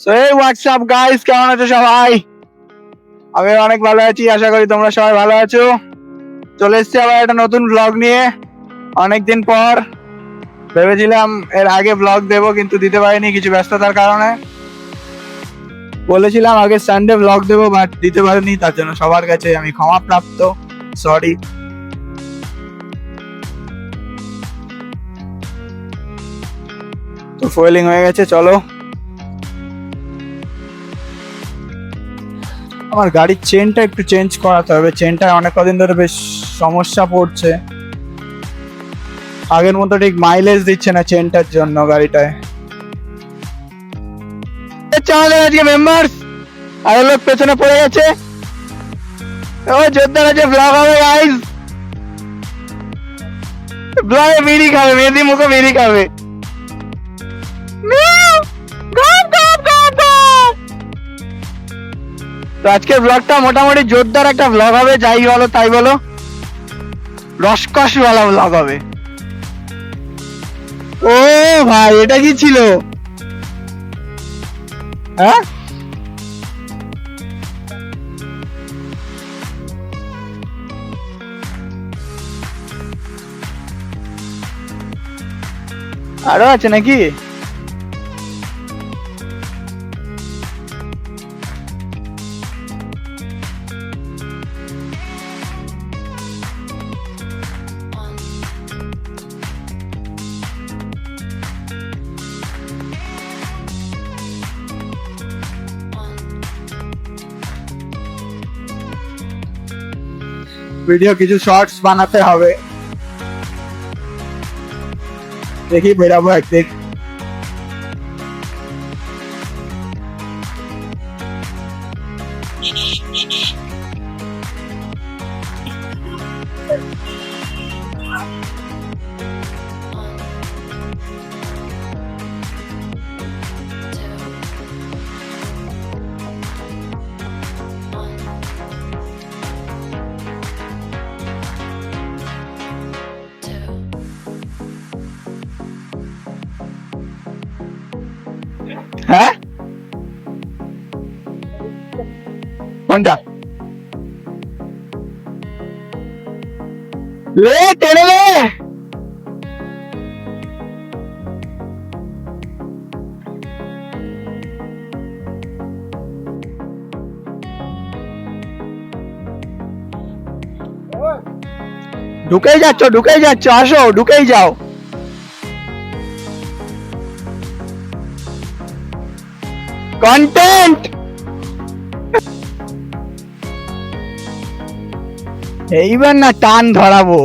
So এই WhatsApp guys, কেমন আছো সবাই? আমি অনেক ভালো আছি, আশা করি তোমরা সবাই ভালো আছো। চলে এসেছি আবার একটা নতুন ব্লগ নিয়ে। অনেকদিন পর ভেবেছিলাম এর আগে ব্লগ দেবো, কিন্তু দিতে পারিনি কিছু ব্যস্ততার কারণে। বলেছিলাম আগে সানডে ব্লগ দেবো, বাট দিতে পারিনি, তার জন্য সবার কাছে আমি ক্ষমা প্রাপ্ত, সরি। তো ফুয়েলিং হয়ে গেছে, চলো। আমার গাড়ির চেনটা একটু চেঞ্জ করাতে হবে, চেনটা অনেক কদিন ধরে বেশ সমস্যা পড়ছে। আগের মতো ঠিক মাইলেজ দিচ্ছে না চেনটার জন্য গাড়িটায়। আমাদের আজকে মেম্বার্স আরো লোক পেছনে পড়ে গেছে। ও জোরদার আছে, ব্লগ হবে গাইস। ব্লগে বিড়ি খাবে, মেহেদি মুখে বিড়ি খাবে। তো আজকের ব্লগটা মোটামুটি জোরদার একটা ব্লগ হবে, যাই বলো তাই বলো, রসকসওয়ালা ব্লগ হবে। ও ভাই, এটা কি ছিল? হ্যাঁ, আরো আছে নাকি? ভিডিও কিছু শর্টস বানাতে হবে, দেখি বেরাবো একদিন। হ্যাঁ, কোনটা? লে টেনে লে। ঢুকেই যাচ্ছ, আসো, ঢুকেই যাও। কন্টেন্ট এইবার না টান ধরাবো।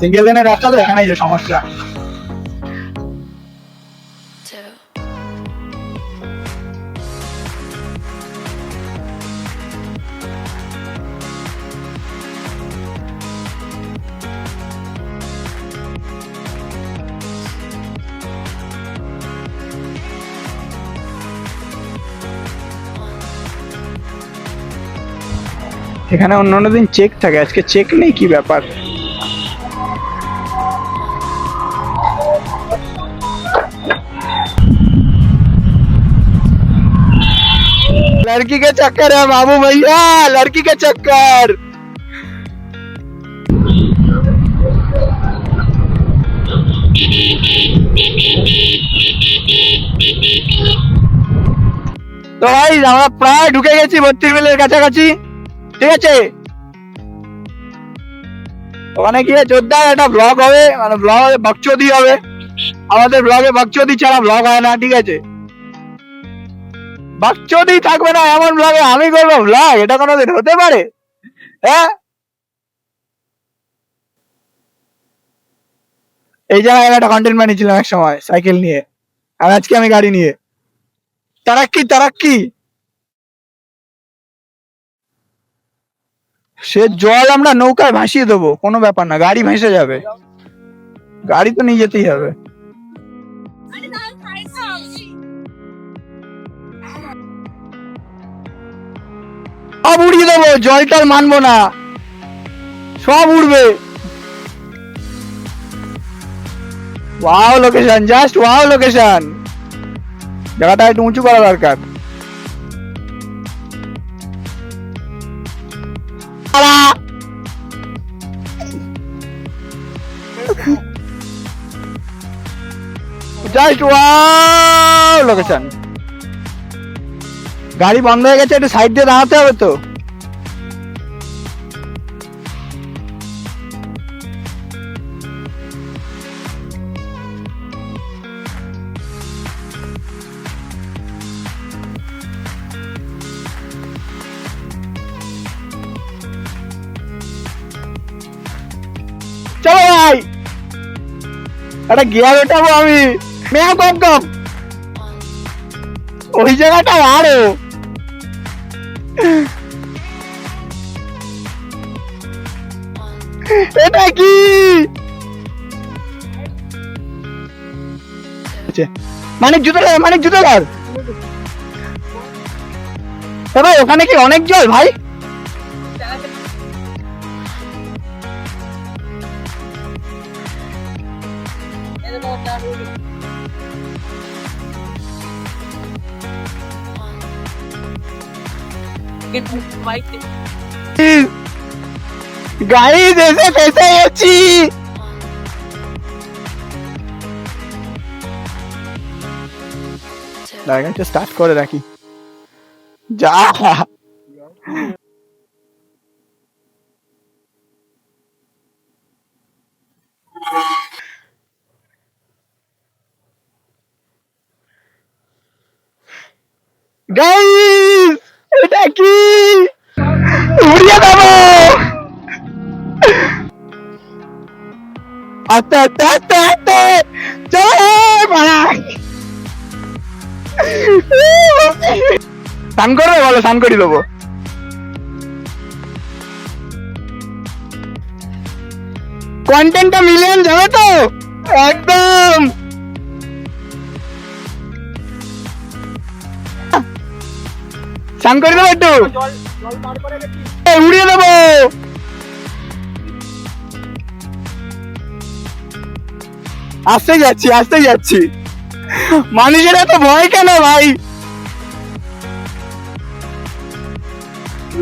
সিঙ্গেল লেনের রাস্তা তো, এখানেই যে সমস্যা। এখানে অন্য দিন চেক থাকে, আজকে চেক নেই, কি ব্যাপার? लड़की के चक्कर है बाबू भैया, लड़की के चक्कर। তো ভাই আমরা প্রায় ঢুকে গেছি 32 মিলের কাছাকাছি, ঠিক আছে? ওখানে গিয়ে জোরদার একটা ব্লগ হবে, মানে ব্লগ বকচোদি হবে। আমাদের ব্লগে বকচোদি ছাড়া ব্লগ হয় না, ঠিক আছে? বকচোদি থাকবে না এমন ব্লগে আমি করবো ব্লগ? এটা কোনোদিন হতে পারে? হ্যাঁ, এই জায়গায় একটা কন্টেন্ট বানিয়েছিলাম এক সময় সাইকেল নিয়ে, আর আজকে আমি গাড়ি নিয়ে। তারাক্কি। সে জল আমরা নৌকায় ভাসিয়ে দেবো, কোনো ব্যাপার না, গাড়ি ভেসে যাবে, গাড়ি তো নিয়ে যেতেই হবে। সব উড়িয়ে দেবো, জলটাল মানবো না, সব উড়বে। Wow location, just wow location. জায়গাটা একটু উঁচু করা দরকার। Just wow location. গাড়ি বন্ধ হয়ে গেছে, একটু সাইড দিয়ে দাঁড়াতে হবে তো। চলো ভাই, একটা গিয়ার ওঠাবো আমি। মেয়া কম কম, ওই জায়গাটা আরো। এটা কি মানিক জুতো, মানিক জুতো কার ভাই? ওখানে কি অনেক জল ভাই? গাইস এসে ফেসে গেছি। গাড়িটা স্টার্ট করে রাখি। যা গাইস, এটা কি? উড়িয়ে দেবো। আস্তে আস্তে আস্তে আস্তে চলে ভাই। স্নান করবে বলো, স্নান করি দেবো। কন্টেন্টটা মিলিয়ন যাবে তো একদম। স্নান করে দেবো একটু, উড়িয়ে দেবো। আসতে যাচ্ছি, আসতে যাচ্ছি। মানুষের এত ভয় কেন ভাই?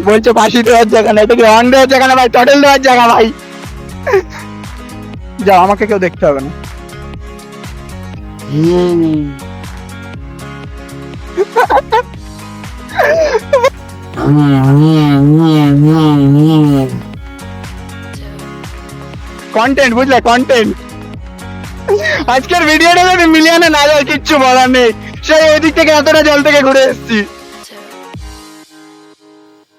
বলছো ফাঁসি দেওয়ার জায়গা না, এটা কি অন দেওয়ার জায়গা না ভাই, টটেল দেওয়ার জায়গা ভাই। যাও, আমাকে কেউ দেখতে হবে না। কন্টেন্ট বুঝলে, কন্টেন্ট। আজকের ভিডিওটা যদি মিলিয়নে না যায় কিচ্ছু বলার নেই। সেই ওইদিক থেকে এতটা জল থেকে ঘুরে এসেছি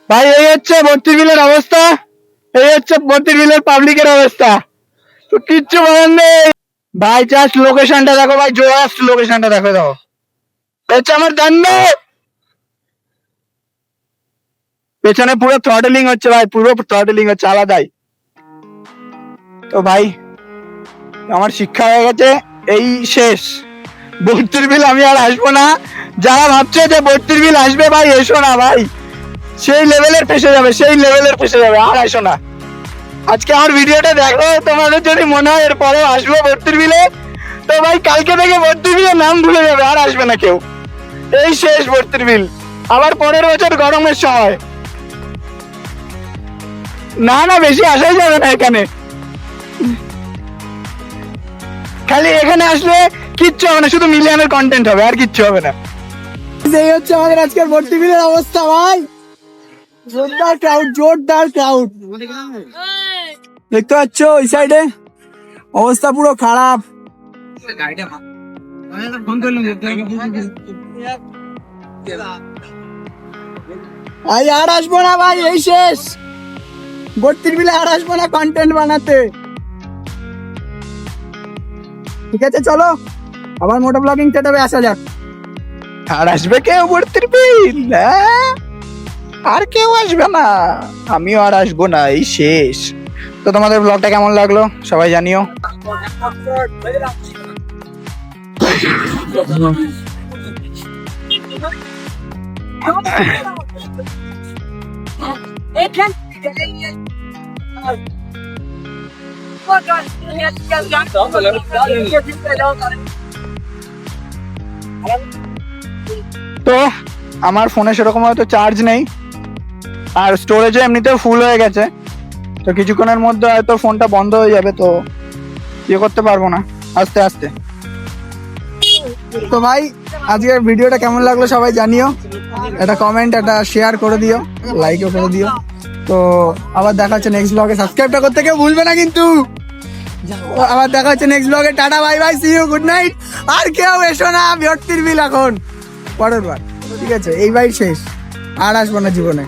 ভাই। এই হচ্ছে বত্রিশ বিলের অবস্থা, এই হচ্ছে বত্রিশ বিলের পাবলিকের অবস্থা। তো কিচ্ছু বলার নেই ভাই। জাস্ট লোকেশনটা দেখো ভাই, জাস্ট লোকেশনটা দেখো। দাও হচ্ছে আমার জান্ন, পেছনে পুরো থ্রটলিং হচ্ছে ভাই, পুরো থ্রটলিং হচ্ছে আলাদাই। তো ভাই আমার শিক্ষা হয়ে গেছে, এই শেষ। বত্রিশ বিল আমি আর আসবো না। যারা ভাবছে যে বত্রিশ বিল আসবে ভাই, এসো না ভাই, সেই লেভেলের ফেসে যাবে, সেই লেভেলের ফেসে যাবে। আর আসো না। আজকে আমার ভিডিওটা দেখো, তোমাদের যদি মনে হয় এরপরে আসবো বত্রিশ বিলে, তো ভাই কালকে থেকে বত্রিশ বিলের নাম ভুলে যাবে, আর আসবে না কেউ। এই শেষ বত্রিশ বিল। আবার 15 বছর গরমের সময়। না না, বেশি আসাই যাবে না এখানে। খালি এখানে আসলে কিচ্ছু হবে না, শুধু মিলিয়নের কন্টেন্ট হবে, আর কিচ্ছু হবে না। এই হচ্ছে আমাদের আজকের বত্রিশ বিলের অবস্থা ভাই। জোরদার ক্রাউড, জোরদার ক্রাউড দেখতে পাচ্ছ। ওই সাইডে অবস্থা পুরো খারাপ। ভাই আর আসবো না ভাই, এই শেষ। বত্রিশ বিলে আর আসবো না কন্টেন্ট বানাতে। ঠিক আছে, চলো আবার মোটো ব্লগিং সেটআপে আসা যাক। আর আসবে কেউ বত্রিশ বিল? আর কেউ আসবে না, আমিও আর আসবো না, এই শেষ। তো তোমাদের ব্লগটা কেমন লাগলো সবাই জানিও। তো আমার ফোনে সেরকম হয়তো চার্জ নেই, আর স্টোরেজও এমনিতেও ফুল হয়ে গেছে, তো কিছুক্ষণের মধ্যে হয়তো ফোনটা বন্ধ হয়ে যাবে, তো ইয়ে করতে পারবো না আস্তে আস্তে। তো ভাই আজকের ভিডিওটা কেমন লাগলো সবাই জানিও, একটা কমেন্ট একটা শেয়ার করে দিও, লাইকও করে দিও। তো আবার দেখা হচ্ছে নেক্সট ব্লগে, সাবস্ক্রাইবটা করতে কেউ ভুলবে না কিন্তু। আবার দেখা হচ্ছে নেক্সট ব্লগে, tata bye bye, see you, good night. আর কেউ এসো না বিরক্তির বিল এখন, পরের বার, ঠিক আছে? এই বাই শেষ, আর আসবো না জীবনে।